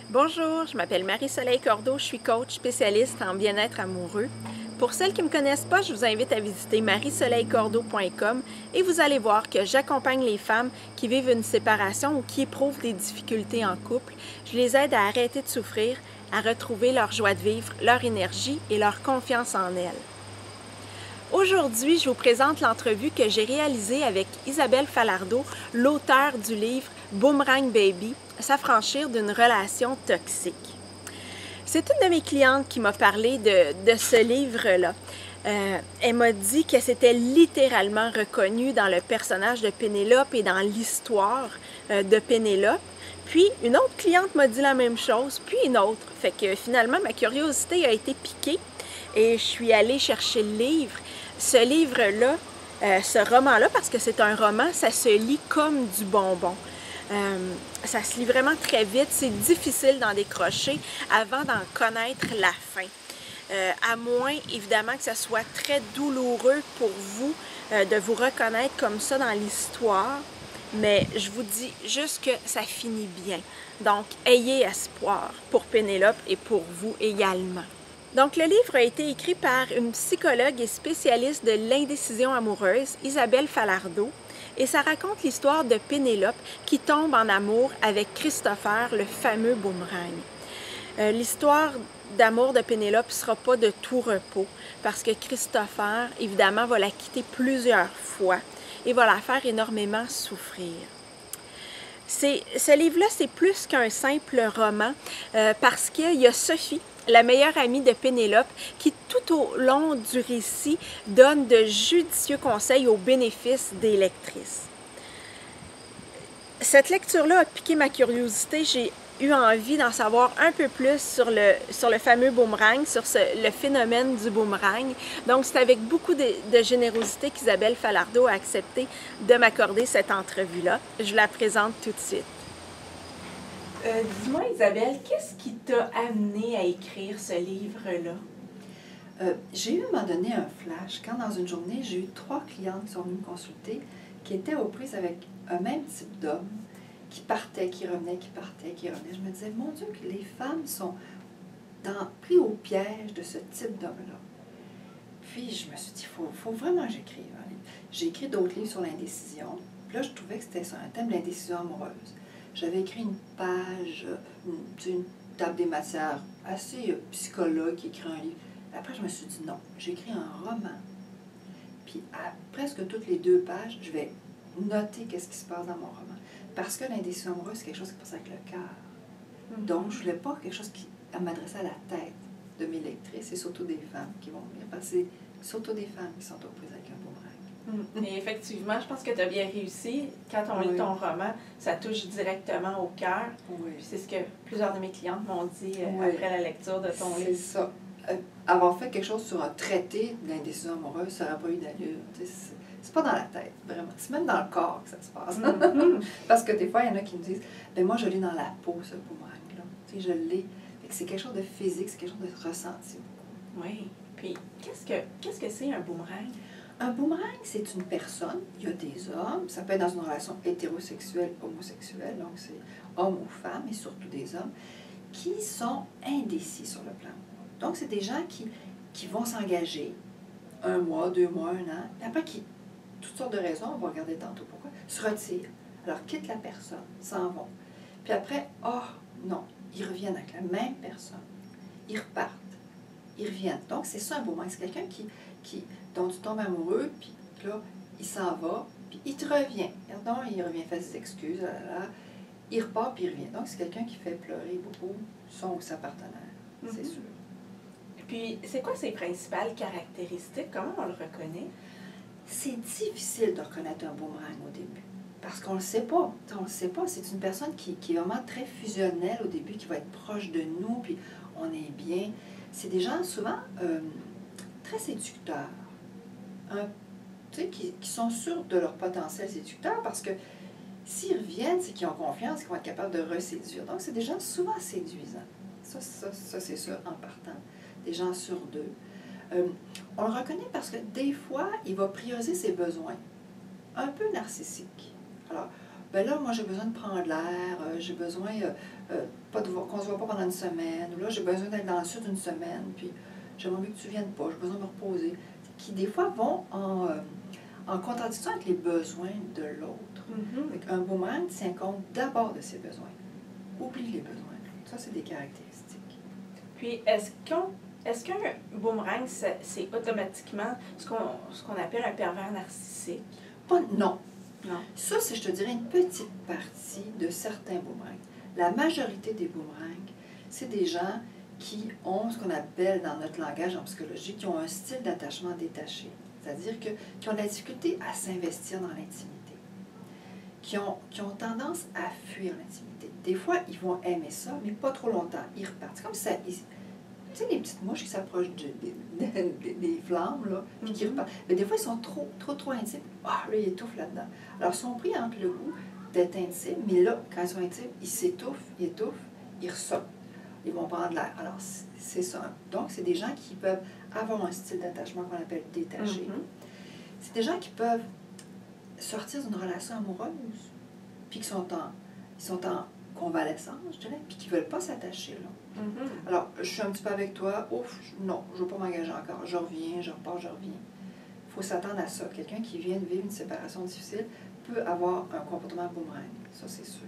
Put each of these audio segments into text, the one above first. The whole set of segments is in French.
Bonjour, je m'appelle Marie-Soleil Cordeau, je suis coach spécialiste en bien-être amoureux. Pour celles qui ne me connaissent pas, je vous invite à visiter mariesoleilcordeau.com et vous allez voir que j'accompagne les femmes qui vivent une séparation ou qui éprouvent des difficultés en couple. Je les aide à arrêter de souffrir, à retrouver leur joie de vivre, leur énergie et leur confiance en elles. Aujourd'hui, je vous présente l'entrevue que j'ai réalisée avec Isabelle Falardeau, l'auteure du livre Boomerang Baby, s'affranchir d'une relation toxique. C'est une de mes clientes qui m'a parlé de ce livre-là. Elle m'a dit que c'était littéralement reconnu dans le personnage de Pénélope et dans l'histoire de Pénélope. Puis une autre cliente m'a dit la même chose, puis une autre. Fait que finalement, ma curiosité a été piquée et je suis allée chercher le livre. Ce livre-là, ce roman-là, parce que c'est un roman, ça se lit comme du bonbon. Ça se lit vraiment très vite, c'est difficile d'en décrocher avant d'en connaître la fin. À moins, évidemment, que ça soit très douloureux pour vous de vous reconnaître comme ça dans l'histoire, mais je vous dis juste que ça finit bien. Donc, ayez espoir pour Pénélope et pour vous également. Donc, le livre a été écrit par une psychologue et spécialiste de l'indécision amoureuse, Isabelle Falardeau, et ça raconte l'histoire de Pénélope qui tombe en amour avec Christopher, le fameux boomerang. L'histoire d'amour de Pénélope ne sera pas de tout repos parce que Christopher, évidemment, va la quitter plusieurs fois et va la faire énormément souffrir. Ce livre-là, c'est plus qu'un simple roman parce qu'il y a Sophie, la meilleure amie de Pénélope, qui tout au long du récit donne de judicieux conseils au bénéfice des lectrices. Cette lecture-là a piqué ma curiosité. J'ai eu envie d'en savoir un peu plus sur le fameux boomerang, sur le phénomène du boomerang. Donc, c'est avec beaucoup de générosité qu'Isabelle Falardeau a accepté de m'accorder cette entrevue-là. Je la présente tout de suite. Dis-moi, Isabelle, qu'est-ce qui t'a amené à écrire ce livre-là? J'ai eu à un moment donné un flash quand dans une journée, j'ai eu 3 clientes qui sont venues me consulter qui étaient aux prises avec un même type d'homme qui partait, qui revenait, qui partait, qui revenait. Je me disais, mon Dieu, que les femmes sont pris au piège de ce type d'homme-là. Puis je me suis dit, il faut vraiment que j'écrive un livre. J'ai écrit d'autres livres sur l'indécision. Puis là, je trouvais que c'était sur un thème de l'indécision amoureuse. J'avais écrit une page, une table des matières assez psychologue qui écrit un livre. Après, je me suis dit non, j'écris un roman. Puis à presque toutes les 2 pages, je vais noter qu'est-ce qui se passe dans mon roman. Parce que l'indécision amoureuse, c'est quelque chose qui passe avec le cœur. Donc, je ne voulais pas quelque chose qui m'adressait à la tête de mes lectrices, et surtout des femmes qui vont venir. Parce que c'est surtout des femmes qui sont aux prises avec un boomerang. Et effectivement, je pense que tu as bien réussi. Quand on lit ton roman, ça touche directement au cœur. Oui. C'est ce que plusieurs de mes clientes m'ont dit après la lecture de ton livre. C'est ça. Avoir fait quelque chose sur un traité de l'indécision amoureuse, ça n'aurait pas eu d'allure. C'est pas dans la tête, vraiment. C'est même dans le corps que ça se passe. Parce que des fois, il y en a qui me disent, ben moi, je l'ai dans la peau, ce boomerang-là. Je l'ai. C'est quelque chose de physique, c'est quelque chose de ressenti beaucoup. Oui. Puis, qu'est-ce que c'est un boomerang? Un boomerang, c'est une personne, il y a des hommes, ça peut être dans une relation hétérosexuelle, homosexuelle, donc c'est homme ou femme, et surtout des hommes, qui sont indécis sur le plan. Donc, c'est des gens qui vont s'engager 1 mois, 2 mois, 1 an, et après, toutes sortes de raisons, on va regarder tantôt pourquoi, se retirent. Alors, quittent la personne, s'en vont. Puis après, non, ils reviennent avec la même personne. Ils repartent, ils reviennent. Donc, c'est ça un boomerang, c'est quelqu'un dont tu tombes amoureux, puis là, il s'en va, puis il te revient. Pardon, il revient, fait des excuses, il repart, puis il revient. Donc, c'est quelqu'un qui fait pleurer beaucoup son ou sa partenaire, c'est sûr. Puis, c'est quoi ses principales caractéristiques? Comment on le reconnaît? C'est difficile de reconnaître un boomerang au début, parce qu'on ne le sait pas. On le sait pas. C'est une personne qui est vraiment très fusionnelle au début, qui va être proche de nous, puis on est bien. C'est des gens souvent très séducteurs, qui sont sûrs de leur potentiel séducteur, parce que s'ils reviennent, c'est qu'ils ont confiance, qu'ils vont être capables de reséduire. Donc, c'est des gens souvent séduisants. Ça c'est sûr, en partant. Des gens sûrs d'eux. On le reconnaît parce que des fois, il va prioriser ses besoins. Un peu narcissiques. Alors, ben là, moi, j'ai besoin de prendre l'air, j'ai besoin qu'on ne se voit pas pendant une semaine, ou là, j'ai besoin d'être dans le sud une semaine, puis j'aimerais mieux que tu ne viennes pas, j'ai besoin de me reposer. Qui, des fois, vont en contradiction avec les besoins de l'autre. Mm-hmm. Un boomerang tient compte d'abord de ses besoins. Oublie les besoins de l'autre. Ça, c'est des caractéristiques. Puis, est-ce qu'un boomerang, c'est automatiquement ce qu'on appelle un pervers narcissique? Non. Non. Ça, c'est, je te dirais, une petite partie de certains boomerangs. La majorité des boomerangs, c'est des gens qui ont ce qu'on appelle dans notre langage en psychologie, qui ont un style d'attachement détaché. C'est-à-dire qui ont de la difficulté à s'investir dans l'intimité, qui ont tendance à fuir l'intimité. Des fois, ils vont aimer ça, mais pas trop longtemps. Ils repartent. C'est comme ça. Tu sais, les petites mouches qui s'approchent des flammes, là, puis qui repartent. Mais des fois, ils sont trop intimes. Ah, là, ils étouffent là-dedans. Alors, ils sont pris entre le goût d'être intimes, mais là, quand ils sont intimes, ils s'étouffent, ils ressortent. Ils vont prendre l'air. Alors, c'est ça. Donc, c'est des gens qui peuvent avoir un style d'attachement qu'on appelle détaché. C'est des gens qui peuvent sortir d'une relation amoureuse, puis qui sont en convalescence, je dirais, puis qui ne veulent pas s'attacher, là. Alors, je suis un petit peu avec toi, non, je ne veux pas m'engager encore, je reviens, je repars, je reviens. Il faut s'attendre à ça. Quelqu'un qui vient de vivre une séparation difficile peut avoir un comportement boomerang, ça c'est sûr.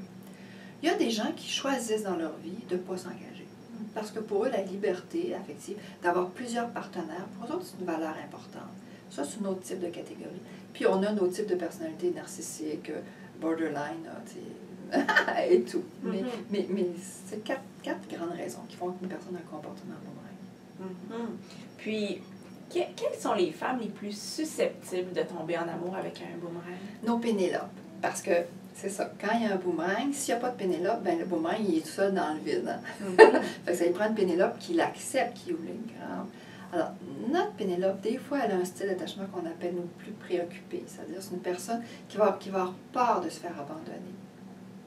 Il y a des gens qui choisissent dans leur vie de ne pas s'engager. Parce que pour eux, la liberté affective, d'avoir plusieurs partenaires, pour eux autres, c'est une valeur importante. Ça, c'est un autre type de catégorie. Puis on a un autre type de personnalité narcissique, borderline, et tout. Mais c'est quatre grandes raisons qui font qu'une personne a un comportement boomerang. Puis, quelles sont les femmes les plus susceptibles de tomber en amour avec un boomerang? Nos Pénélopes. Parce que c'est ça, quand il y a un boomerang, s'il n'y a pas de Pénélope, ben le boomerang, il est tout seul dans le vide. Hein? Fait que ça lui prend une Pénélope qui l'accepte, qui ouvre les grandes. Alors, notre Pénélope, des fois, elle a un style d'attachement qu'on appelle nous plus préoccupé. C'est-à-dire, c'est une personne qui va avoir peur de se faire abandonner.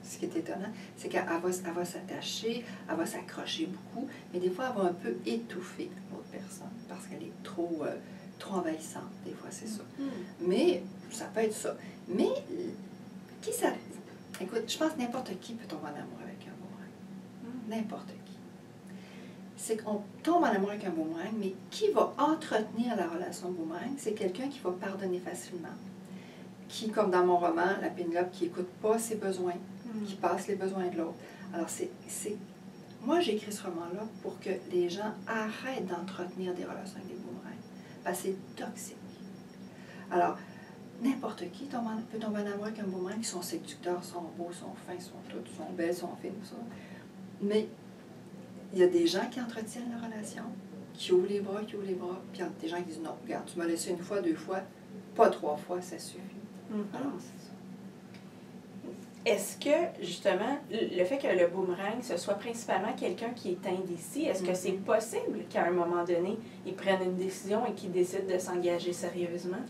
Ce qui est étonnant, c'est qu'elle va s'attacher, elle va s'accrocher beaucoup, mais des fois, elle va un peu étouffer l'autre personne parce qu'elle est trop envahissante. Des fois, c'est ça. Mais ça peut être ça. Mais écoute, je pense que n'importe qui peut tomber en amour avec un boomerang. N'importe qui. C'est qu'on tombe en amour avec un boomerang, mais qui va entretenir la relation boomerang? C'est quelqu'un qui va pardonner facilement. Qui, comme dans mon roman, la Pénélope, qui n'écoute pas ses besoins, qui passe les besoins de l'autre. Alors, moi, j'ai écrit ce roman-là pour que les gens arrêtent d'entretenir des relations avec des boomerangs. Parce que c'est toxique. Alors, n'importe qui peut tomber en amour avec un boomerang, qui sont séducteurs, sont beaux, sont fins, sont toutes, sont belles, sont fines, tout ça. Mais il y a des gens qui entretiennent la relation, qui ouvrent les bras, puis il y a des gens qui disent non, regarde, tu m'as laissé une fois, 2 fois, pas 3 fois, ça suffit. Alors, c'est ça. Est-ce que, justement, le fait que le boomerang, ce soit principalement quelqu'un qui est indécis, est-ce que c'est possible qu'à un moment donné, il prenne une décision et qu'il décide de s'engager sérieusement?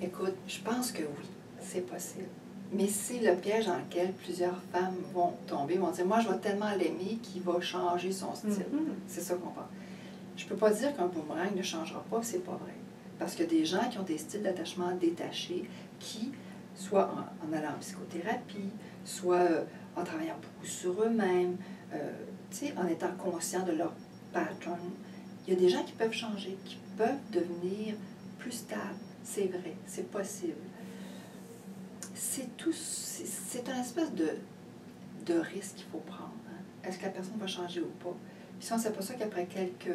Écoute, je pense que oui, c'est possible. Mais c'est le piège dans lequel plusieurs femmes vont tomber, vont dire, moi, je vais tellement l'aimer qu'il va changer son style. C'est ça qu'on pense. Je ne peux pas dire qu'un boomerang ne changera pas, c'est pas vrai. Parce qu'il y a des gens qui ont des styles d'attachement détachés, qui, soit en allant en psychothérapie, soit en travaillant beaucoup sur eux-mêmes, en étant conscients de leur pattern, il y a des gens qui peuvent changer, qui peuvent devenir plus stables. C'est vrai, c'est possible. C'est un espèce de risque qu'il faut prendre. Hein? Est-ce que la personne va changer ou pas? Puis si on ne sait pas ça qu'après quelques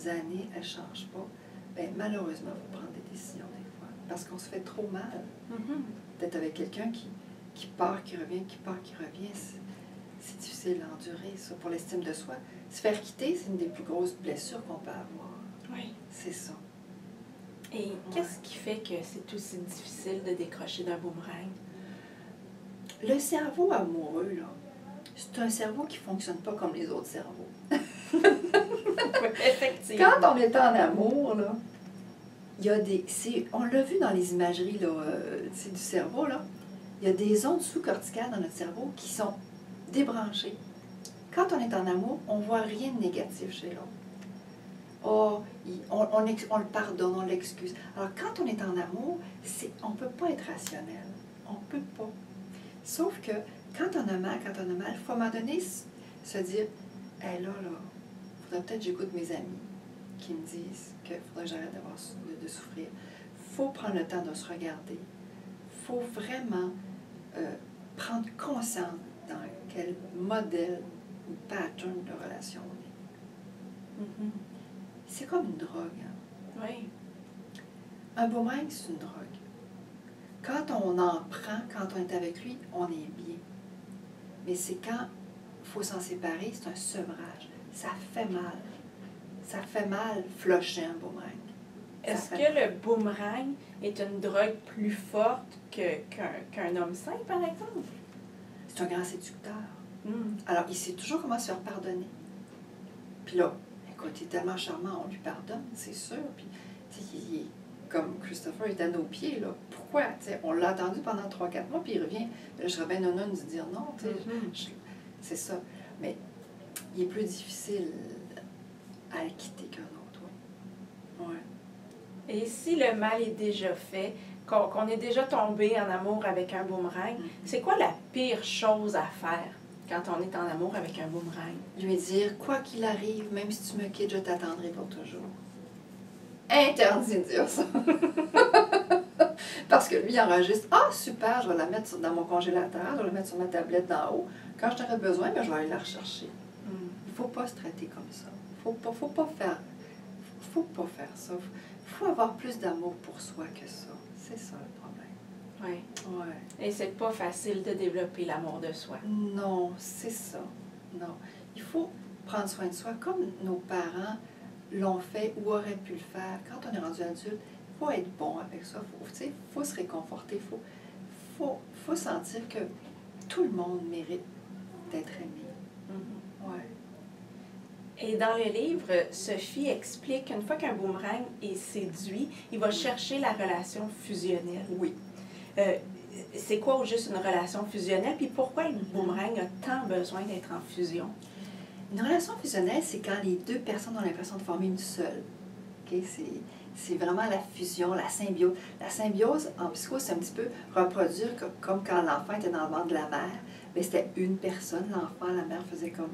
années, elle ne change pas, bien, malheureusement, il faut prendre des décisions des fois. Parce qu'on se fait trop mal d'être avec quelqu'un qui part, qui revient, qui part, qui revient. C'est difficile à endurer, ça, pour l'estime de soi. Se faire quitter, c'est une des plus grosses blessures qu'on peut avoir. Oui. C'est ça. Et qu'est-ce qui fait que c'est aussi difficile de décrocher d'un boomerang? Le cerveau amoureux, là, c'est un cerveau qui ne fonctionne pas comme les autres cerveaux. Effectivement. Quand on est en amour, là, il y a on l'a vu dans les imageries là, du cerveau, là, il y a des ondes sous-corticales dans notre cerveau qui sont débranchées. Quand on est en amour, on ne voit rien de négatif chez l'autre. Oh, on le pardonne, on l'excuse. Alors, quand on est en amour, on ne peut pas être rationnel. On ne peut pas. Sauf que quand on a mal, il faut à un moment donné se dire, hey, là, il faudrait peut-être que j'écoute mes amis qui me disent qu'il faudrait que j'arrête de souffrir. Il faut prendre le temps de se regarder. Il faut vraiment prendre conscience dans quel modèle ou pattern de relation on est. Mm-hmm. C'est comme une drogue. Hein? Oui. Un boomerang, c'est une drogue. Quand on en prend, quand on est avec lui, on est bien. Mais c'est quand il faut s'en séparer, c'est un sevrage. Ça fait mal. Ça fait mal flusher un boomerang. Est-ce que le boomerang est une drogue plus forte qu'un homme sain, par exemple? C'est un grand séducteur. Mm. Alors, il sait toujours comment se faire pardonner. Puis là, écoute, il est tellement charmant, on lui pardonne, c'est sûr. Puis, tu sais, il est comme Christopher est à nos pieds, là. Pourquoi? Tu sais, on l'a attendu pendant 3-4 mois, puis il revient. Là, je serais bien non de dire non, tu sais. C'est ça. Mais il est plus difficile à quitter qu'un autre, oui. Ouais. Et si le mal est déjà fait, qu'on est déjà tombé en amour avec un boomerang, c'est quoi la pire chose à faire quand on est en amour avec un boomerang? Lui dire, quoi qu'il arrive, même si tu me quittes, je t'attendrai pour toujours. Interdit de dire ça. Parce que lui, il enregistre, ah super, je vais la mettre dans mon congélateur, je vais la mettre sur ma tablette d'en haut. Quand je t'aurai besoin, je vais aller la rechercher. Il ne faut pas se traiter comme ça. Il ne faut pas faire ça. Il faut avoir plus d'amour pour soi que ça. C'est ça le problème. Oui. Ouais. Et c'est pas facile de développer l'amour de soi. Non, c'est ça. Non. Il faut prendre soin de soi comme nos parents l'ont fait ou auraient pu le faire. Quand on est rendu adulte, il faut être bon avec ça. Il faut se réconforter. Il faut sentir que tout le monde mérite d'être aimé. Mm-hmm. Ouais. Et dans le livre, Sophie explique qu'une fois qu'un boomerang est séduit, il va chercher la relation fusionnelle. Oui. C'est quoi au juste une relation fusionnelle? Puis pourquoi le boomerang a tant besoin d'être en fusion? Une relation fusionnelle, c'est quand les deux personnes ont l'impression de former une seule. Okay? C'est vraiment la fusion, la symbiose. La symbiose, en psycho, c'est un petit peu reproduire comme quand l'enfant était dans le ventre de la mère. Mais c'était une personne, l'enfant, la mère faisait comme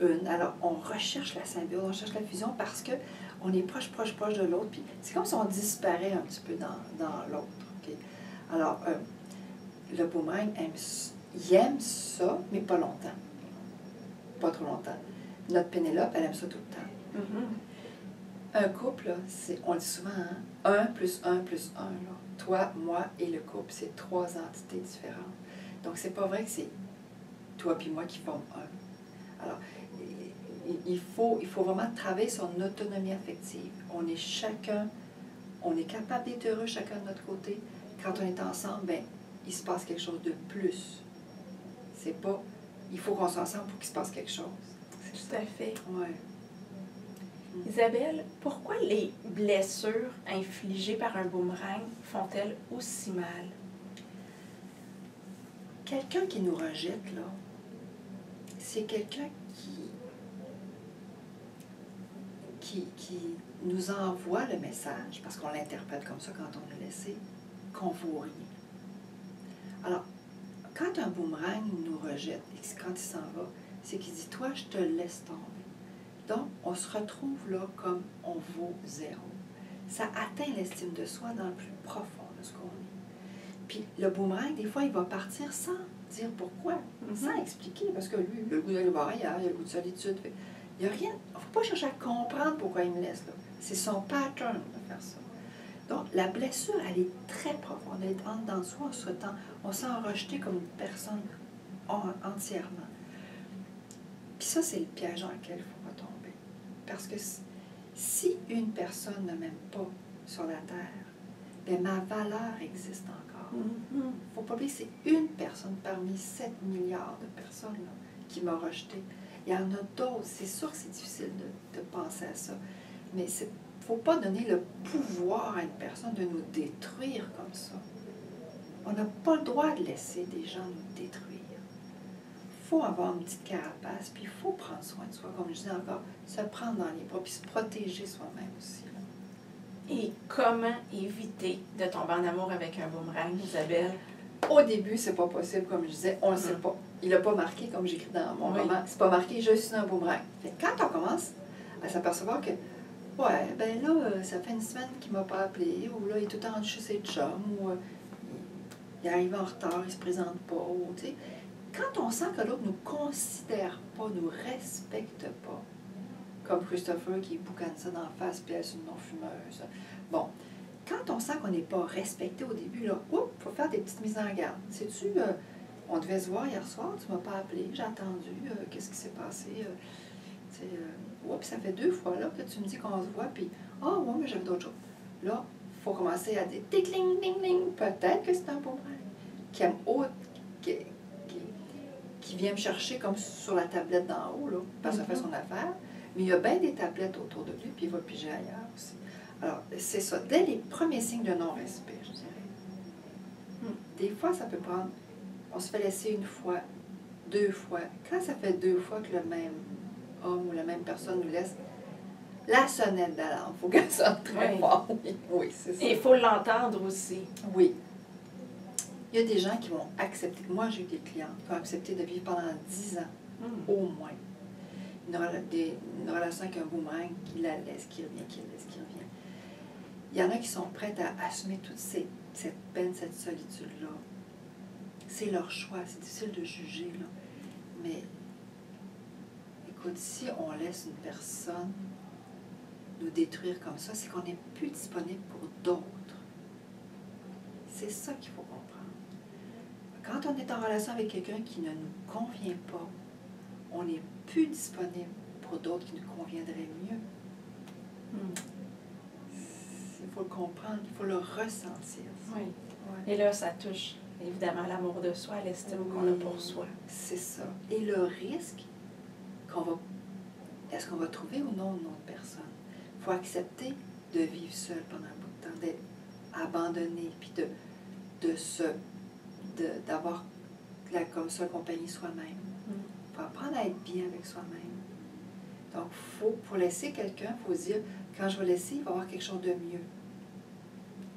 une. Alors, on recherche la symbiose, on recherche la fusion parce qu'on est proche de l'autre. Puis c'est comme si on disparaît un petit peu dans l'autre. Okay? Alors, le boomerang, il aime ça, mais pas longtemps. Pas trop longtemps. Notre Pénélope, elle aime ça tout le temps. Mm-hmm. Un couple, là, on le dit souvent, hein? 1 plus 1 plus 1. Là. Toi, moi et le couple, c'est 3 entités différentes. Donc, c'est pas vrai que c'est toi puis moi qui forment un. Alors, il faut vraiment travailler sur une autonomie affective. On est capable d'être heureux chacun de notre côté. Quand on est ensemble, ben, il se passe quelque chose de plus. C'est pas... Il faut qu'on soit ensemble pour qu'il se passe quelque chose. Tout à fait. Ouais. Isabelle, pourquoi les blessures infligées par un boomerang font-elles aussi mal? Quelqu'un qui nous rejette, là, c'est quelqu'un qui nous envoie le message, parce qu'on l'interprète comme ça quand on est laissé, qu'on vaut rien. Alors, quand un boomerang nous rejette, et quand il s'en va, c'est qu'il dit, toi, je te laisse tomber. Donc, on se retrouve là comme on vaut 0. Ça atteint l'estime de soi dans le plus profond de ce qu'on est. Puis, le boomerang, des fois, il va partir sans dire pourquoi, sans expliquer, parce que lui, il a le goût d'aller voir ailleurs, il a le goût de solitude. Il n'y a rien, il ne faut pas chercher à comprendre pourquoi il me laisse là. C'est son pattern de faire ça. Donc, la blessure, elle est très profonde. Elle est en dedans de soi, on se sent rejeté comme une personne entièrement. Puis ça, c'est le piège dans lequel il ne faut pas tomber. Parce que si une personne ne m'aime pas sur la terre, bien, ma valeur existe encore. Il ne faut pas oublier que c'est une personne parmi 7 milliards de personnes là, qui m'a rejeté. Il y en a d'autres. C'est sûr que c'est difficile de penser à ça. Mais il ne faut pas donner le pouvoir à une personne de nous détruire comme ça. On n'a pas le droit de laisser des gens nous détruire. Il faut avoir une petite carapace, puis il faut prendre soin de soi, comme je dis encore, se prendre dans les bras, puis se protéger soi-même aussi. Là. Et comment éviter de tomber en amour avec un boomerang, Isabelle? Au début, c'est pas possible, comme je disais, on ne sait pas. Il n'a pas marqué, comme j'écris dans mon roman, c'est pas marqué, je suis un boomerang. Fait que quand on commence à s'apercevoir que, ouais, ben là, ça fait une semaine qu'il m'a pas appelé, ou là, il est tout le temps chez ses chums, ou il arrive en retard, il se présente pas, ou tu sais. Quand on sent que l'autre nous considère pas, nous respecte pas, comme Christopher qui boucane ça d'en face, puis elle est une non-fumeuse. Bon, quand on sent qu'on n'est pas respecté au début, là, il faut faire des petites mises en garde. Sais-tu, on devait se voir hier soir, tu m'as pas appelé, j'ai attendu, qu'est-ce qui s'est passé? Ça fait 2 fois là, que tu me dis qu'on se voit, puis ouais, mais j'avais d'autres choses. Là, il faut commencer à dire tic-ling, ding-ling, peut-être que c'est un boomerang qui aime qui vient me chercher comme sur la tablette d'en haut, là, parce qu'il fait son affaire. Mais il y a bien des tablettes autour de lui, puis il va piger ailleurs aussi. Alors, c'est ça. Dès les premiers signes de non-respect, je dirais. Des fois, ça peut prendre... On se fait laisser 1 fois, 2 fois. Quand ça fait 2 fois que le même homme ou la même personne nous laisse, la sonnette d'alarme, il faut qu'elle sonne très fort. Oui, c'est ça. Et il faut l'entendre aussi. Oui. Il y a des gens qui vont accepter. Moi, j'ai eu des clients qui ont accepté de vivre pendant 10 ans, au moins. Une relation avec un boomerang qui la laisse, qui revient, qui la laisse, qui revient. Il y en a qui sont prêts à assumer toute cette peine, cette solitude-là. C'est leur choix, c'est difficile de juger, là. Mais, écoute, si on laisse une personne nous détruire comme ça, c'est qu'on n'est plus disponible pour d'autres. C'est ça qu'il faut comprendre. Quand on est en relation avec quelqu'un qui ne nous convient pas, on n'est plus disponible pour d'autres qui nous conviendraient mieux. Il faut le comprendre, il faut le ressentir. Oui. Ouais. Et là, ça touche évidemment l'amour de soi, l'estime qu'on a pour soi. C'est ça. Et le risque est-ce qu'on va trouver ou non une autre personne? Il faut accepter de vivre seul pendant un bout de temps, d'être abandonné, puis d'avoir comme seule compagnie soi-même. Il faut apprendre à être bien avec soi-même. Donc, pour laisser quelqu'un, il faut se dire, quand je vais laisser, il va y avoir quelque chose de mieux.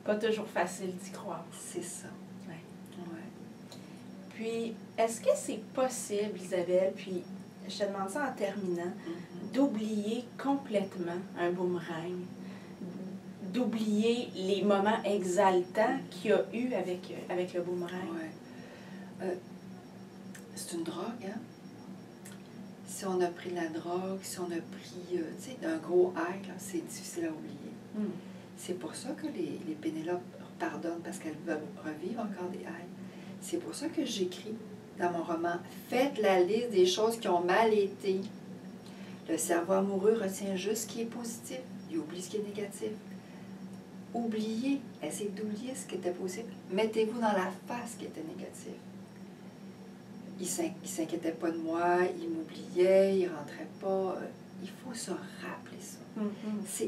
Pas toujours facile d'y croire. C'est ça. Ouais. Ouais. Puis, est-ce que c'est possible, Isabelle, puis je te demande ça en terminant, d'oublier complètement un boomerang, d'oublier les moments exaltants qu'il y a eu avec le boomerang? Ouais. C'est une drogue, hein? Si on a pris de la drogue, si on a pris un gros high, c'est difficile à oublier. C'est pour ça que les Pénélopes pardonnent, parce qu'elles veulent revivre encore des highs. C'est pour ça que j'écris dans mon roman « Faites la liste des choses qui ont mal été. Le cerveau amoureux retient juste ce qui est positif, il oublie ce qui est négatif. Oubliez, essayez d'oublier ce qui était possible. Mettez-vous dans la face ce qui était négatif. Il ne s'inquiétait pas de moi, il m'oubliait, il ne rentrait pas. Il faut se rappeler ça.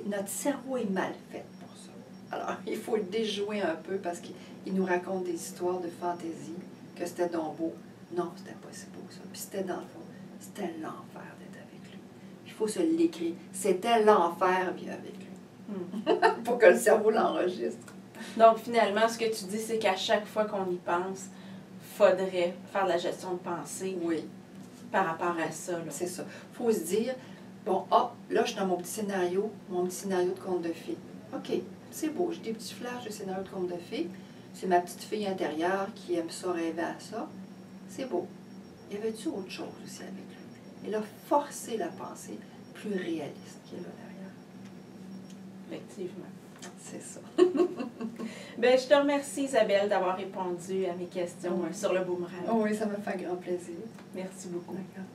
Notre cerveau est mal fait pour ça. Alors, il faut le déjouer un peu parce qu'il nous raconte des histoires de fantaisie, que c'était donc beau. Non, c'était pas si beau ça. Puis c'était dans le fond, c'était l'enfer d'être avec lui. Il faut se l'écrire. C'était l'enfer bien avec lui. Pour que le cerveau l'enregistre. Donc, finalement, ce que tu dis, c'est qu'à chaque fois qu'on y pense, faudrait faire de la gestion de pensée par rapport à ça. C'est ça. Il faut se dire, bon, là, je suis dans mon petit scénario de conte de fées. OK, c'est beau, j'ai des petits flashs de scénario de conte de fées. C'est ma petite fille intérieure qui aime ça, rêver à ça. C'est beau. Y avait-tu autre chose aussi avec lui? Et là, forcer la pensée plus réaliste qui est là derrière. Effectivement. C'est ça. Ben, je te remercie, Isabelle, d'avoir répondu à mes questions sur le boomerang. Oui, ça m'a fait un grand plaisir. Merci beaucoup. D'accord.